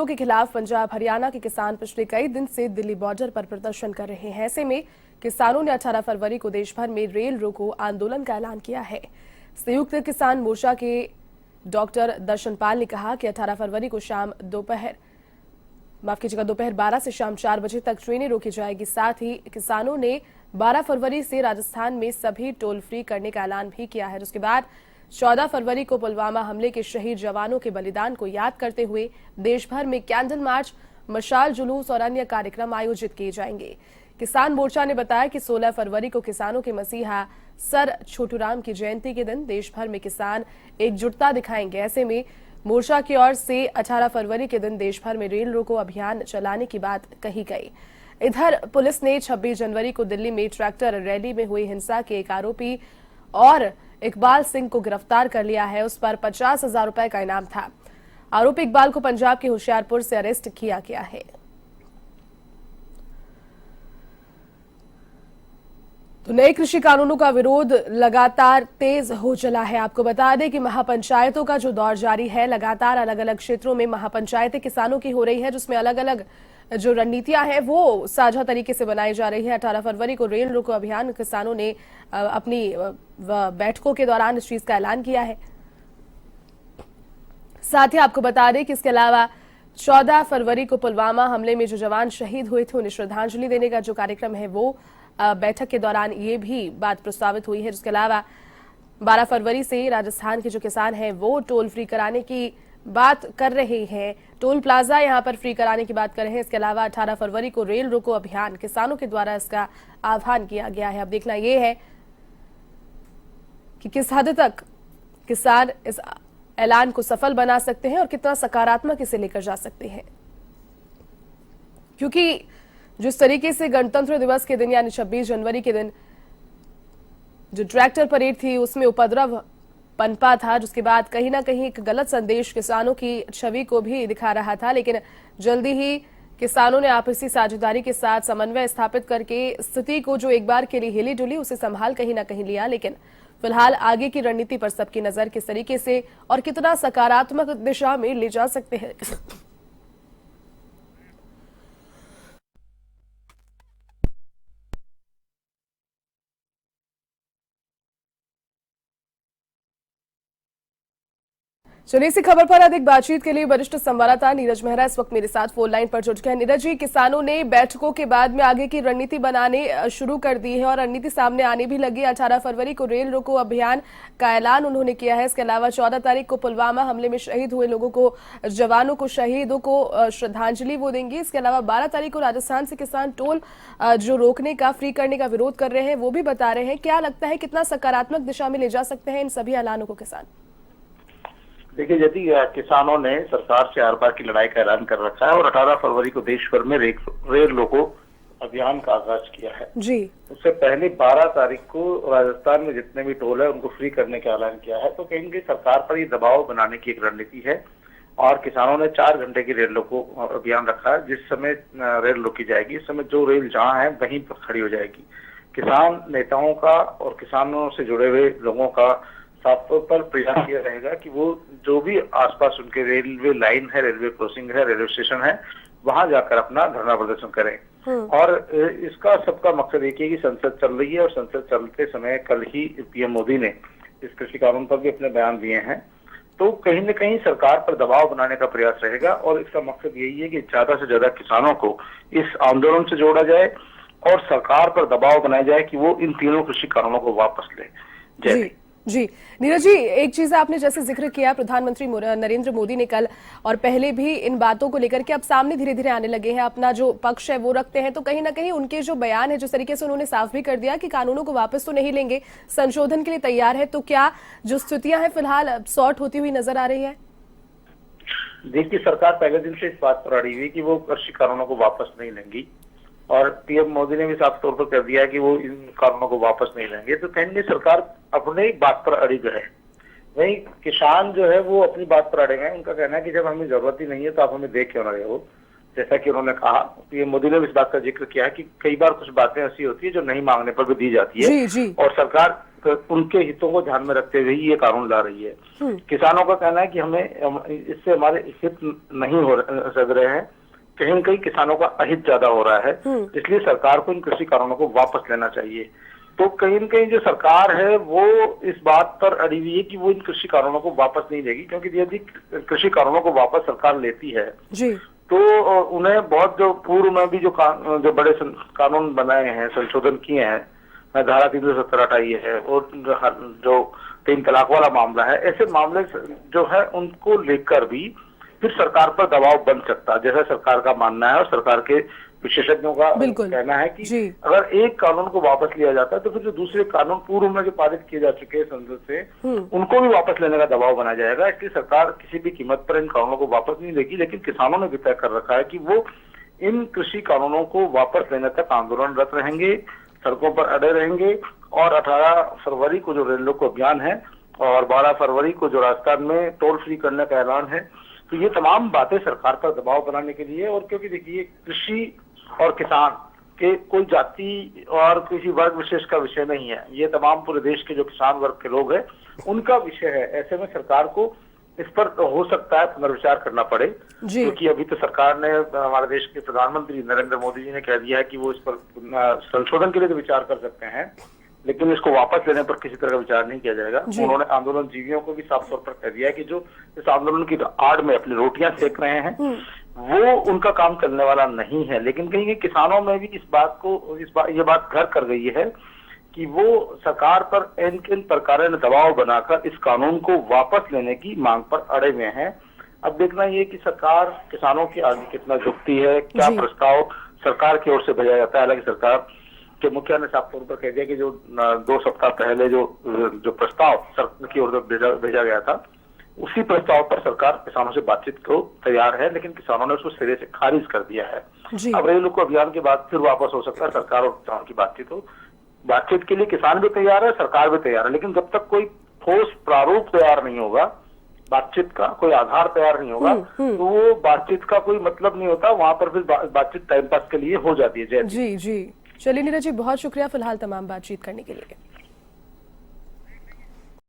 कानूनों के खिलाफ पंजाब हरियाणा के किसान पिछले कई दिन से दिल्ली बॉर्डर पर प्रदर्शन कर रहे हैं। ऐसे में किसानों ने 18 फरवरी को देश भर में रेल रोको आंदोलन का ऐलान किया है। संयुक्त किसान मोर्चा के डॉक्टर दर्शनपाल ने कहा कि 18 फरवरी को दोपहर 12 से शाम 4 बजे तक ट्रेनें रोकी जाएगी। साथ ही किसानों ने 12 फरवरी से राजस्थान में सभी टोल फ्री करने का ऐलान भी किया है। उसके बाद 14 फरवरी को पुलवामा हमले के शहीद जवानों के बलिदान को याद करते हुए देश भर में कैंडल मार्च, मशाल जुलूस और अन्य कार्यक्रम आयोजित किए जाएंगे। किसान मोर्चा ने बताया कि 16 फरवरी को किसानों के मसीहा सर छोटूराम की जयंती के दिन देश भर में किसान एकजुटता दिखाएंगे। ऐसे में मोर्चा की ओर से 18 फरवरी के दिन देश भर में रेल रोको अभियान चलाने की बात कही गई। इधर पुलिस ने 26 जनवरी को दिल्ली में ट्रैक्टर रैली में हुई हिंसा के एक आरोपी और इकबाल सिंह को गिरफ्तार कर लिया है। उस पर 50,000 रुपए का इनाम था। आरोपी इकबाल को पंजाब के होशियारपुर से अरेस्ट किया गया है। तो नए कृषि कानूनों का विरोध लगातार तेज हो चला है। आपको बता दें कि महापंचायतों का जो दौर जारी है, लगातार अलग अलग क्षेत्रों में महापंचायतें किसानों की हो रही है, जिसमें अलग अलग जो रणनीतियां हैं वो साझा तरीके से बनाई जा रही है। 18 फरवरी को रेल रोको अभियान किसानों ने अपनी बैठकों के दौरान इस चीज का ऐलान किया है। साथ ही आपको बता दें कि इसके अलावा 14 फरवरी को पुलवामा हमले में जो जवान शहीद हुए थे उन्हें श्रद्धांजलि देने का जो कार्यक्रम है वो बैठक के दौरान ये भी बात प्रस्तावित हुई है। इसके अलावा 12 फरवरी से राजस्थान के जो किसान हैं वो टोल फ्री कराने की बात कर रहे हैं, टोल प्लाजा यहां पर फ्री कराने की बात कर रहे हैं। इसके अलावा 18 फरवरी को रेल रोको अभियान किसानों के द्वारा इसका आह्वान किया गया है। अब देखना यह है कि किस हद तक किसान इस ऐलान को सफल बना सकते हैं और कितना सकारात्मक इसे लेकर जा सकते हैं, क्योंकि जिस तरीके से गणतंत्र दिवस के दिन यानी 26 जनवरी के दिन जो ट्रैक्टर परेड थी उसमें उपद्रव पनपा था, जिसके बाद कहीं ना कहीं एक गलत संदेश किसानों की छवि को भी दिखा रहा था। लेकिन जल्दी ही किसानों ने आपसी साझेदारी के साथ समन्वय स्थापित करके स्थिति को जो एक बार के लिए हिली डुली उसे संभाल कहीं ना कहीं लिया। लेकिन फिलहाल आगे की रणनीति पर सबकी नजर किस तरीके से और कितना सकारात्मक दिशा में ले जा सकते हैं। चलिए इसी खबर पर अधिक बातचीत के लिए वरिष्ठ संवाददाता नीरज मेहरा इस वक्त मेरे साथ फोन लाइन पर जुट गए। नीरज जी, किसानों ने बैठकों के बाद में आगे की रणनीति बनाने शुरू कर दी है और रणनीति सामने आने भी लगी। 18 फरवरी को रेल रोको अभियान का ऐलान उन्होंने किया है। इसके अलावा 14 तारीख को पुलवामा हमले में शहीद हुए लोगों को, जवानों को, शहीदों को श्रद्धांजलि वो देंगे। इसके अलावा 12 तारीख को राजस्थान से किसान टोल जो रोकने का, फ्री करने का विरोध कर रहे हैं वो भी बता रहे हैं। क्या लगता है कितना सकारात्मक दिशा में ले जा सकते हैं इन सभी ऐलानों को किसान? देखिए, यदि किसानों ने सरकार से आर पार की लड़ाई का ऐलान कर रखा है और 18 फरवरी को देश भर में रेल रोको अभियान का आगाज किया है जी, उससे पहले 12 तारीख को राजस्थान में जितने भी टोल है उनको फ्री करने का ऐलान किया है। तो कहीं सरकार पर ये दबाव बनाने की एक रणनीति है और किसानों ने 4 घंटे की रेल रोको अभियान रखा है। जिस समय रेल रोकी जाएगी इस समय जो रेल जहाँ है वहीं पर खड़ी हो जाएगी। किसान नेताओं का और किसानों से जुड़े हुए लोगों का साफ तौर पर प्रयास किया रहेगा कि वो जो भी आसपास उनके रेलवे लाइन है, रेलवे क्रॉसिंग है, रेलवे स्टेशन है, वहां जाकर अपना धरना प्रदर्शन करें। और इसका सबका मकसद एक है कि संसद चल रही है और संसद चलते समय कल ही पीएम मोदी ने इस कृषि कानून पर भी अपने बयान दिए हैं। तो कहीं न कहीं सरकार पर दबाव बनाने का प्रयास रहेगा और इसका मकसद यही है कि ज्यादा से ज्यादा किसानों को इस आंदोलन से जोड़ा जाए और सरकार पर दबाव बनाया जाए कि वो इन तीनों कृषि कानूनों को वापस ले। जय जी। नीरज जी, एक चीज आपने जैसे जिक्र किया, प्रधानमंत्री नरेंद्र मोदी ने कल और पहले भी इन बातों को लेकर के अब सामने धीरे धीरे आने लगे हैं, अपना जो पक्ष है वो रखते हैं। तो कहीं ना कहीं उनके जो बयान है, जिस तरीके से उन्होंने साफ भी कर दिया कि कानूनों को वापस तो नहीं लेंगे, संशोधन के लिए तैयार है, तो क्या जो स्थितियां हैं फिलहाल सॉर्ट होती हुई नजर आ रही है? देखिए, सरकार पहले दिन से इस बात पर अड़ी हुई कि वो कृषि कानूनों को वापस नहीं लेंगी और पीएम मोदी ने भी साफ तौर पर कर दिया कि वो इन कानूनों को वापस नहीं लेंगे। तो कहीं सरकार अपने बात पर अड़ी है। वहीं किसान जो है वो अपनी बात पर अड़े हैं। उनका कहना है कि जब हमें जरूरत ही नहीं है तो आप हमें दे क्यों ना रहे हो। जैसा कि उन्होंने कहा, ये मोदी ने भी इस बात का जिक्र किया है कि कई बार कुछ बातें ऐसी होती है जो नहीं मांगने पर भी दी जाती है जी, जी। और सरकार उनके हितों को ध्यान में रखते हुए ही ये कानून ला रही है। किसानों का कहना है कि हमें इससे हमारे हित नहीं हो सक रहे हैं, कहीं न कहीं किसानों का अहित ज्यादा हो रहा है, इसलिए सरकार को इन कृषि कानूनों को वापस लेना चाहिए। तो कहीं न कहीं जो सरकार है वो इस बात पर अड़ी हुई है कि वो इन कृषि कानूनों को वापस नहीं लेगी, क्योंकि यदि कृषि कानूनों को वापस सरकार लेती है जी, तो उन्हें बहुत जो पूर्व में भी जो बड़े कानून बनाए हैं, संशोधन किए हैं, धारा 370 हटाई है और जो 3 तलाक वाला मामला है, ऐसे मामले जो है उनको लेकर भी फिर सरकार पर दबाव बन सकता है, जैसा सरकार का मानना है और सरकार के विशेषज्ञों का कहना है कि अगर एक कानून को वापस लिया जाता है तो फिर जो दूसरे कानून पूर्व में जो पारित किए जा चुके हैं संसद से उनको भी वापस लेने का दबाव बनाया जाएगा। इसलिए सरकार किसी भी कीमत पर इन कानूनों को वापस नहीं लेगी, लेकिन किसानों ने भी तय कर रखा है कि वो इन कृषि कानूनों को वापस लेने तक आंदोलनरत रहेंगे, सड़कों पर अड़े रहेंगे और 18 फरवरी को जो रेल रोको अभियान है और 12 फरवरी को जो राजस्थान में टोल फ्री करने का ऐलान है, तो ये तमाम बातें सरकार पर दबाव बनाने के लिए, और क्योंकि देखिए कृषि और किसान के कोई जाति और किसी वर्ग विशेष का विषय नहीं है, ये तमाम पूरे देश के जो किसान वर्ग के लोग हैं उनका विषय है। ऐसे में सरकार को इस पर हो सकता है पुनर्विचार करना पड़े, क्योंकि अभी तो सरकार ने, हमारे देश के प्रधानमंत्री नरेंद्र मोदी जी ने कह दिया है कि वो इस पर संशोधन के लिए तो विचार कर सकते हैं, लेकिन इसको वापस लेने पर किसी तरह का विचार नहीं किया जाएगा। उन्होंने आंदोलन जीवियों को भी साफ तौर पर कह दिया है कि जो इस आंदोलन की आड़ में अपनी रोटियां सेक रहे हैं वो उनका काम चलने वाला नहीं है। लेकिन कहीं किसानों में भी ये बात घर कर गई है कि वो सरकार पर किन प्रकार ने दबाव बनाकर इस कानून को वापस लेने की मांग पर अड़े हुए हैं। अब देखना ये कि सरकार किसानों के आगे कितना झुकती है, क्या प्रस्ताव सरकार की ओर से भेजा जाता है। हालांकि सरकार के मुखिया ने साफ तौर पर कह दिया कि जो 2 सप्ताह पहले जो प्रस्ताव सरकार की ओर से भेजा गया था, उसी प्रस्ताव पर सरकार किसानों से बातचीत को तैयार है, लेकिन किसानों ने उसको सिरे से खारिज कर दिया है। अब रेल रोको अभियान के बाद फिर वापस हो सकता है सरकार और किसानों की बातचीत हो। बातचीत के लिए किसान भी तैयार है, सरकार भी तैयार है, लेकिन जब तक कोई ठोस प्रारूप तैयार नहीं होगा, बातचीत का कोई आधार तैयार नहीं होगा, तो वो बातचीत का कोई मतलब नहीं होता। वहां पर फिर बातचीत टाइम पास के लिए हो जाती है। जी, चलिए नीरज जी, बहुत शुक्रिया फिलहाल तमाम बातचीत करने के लिए।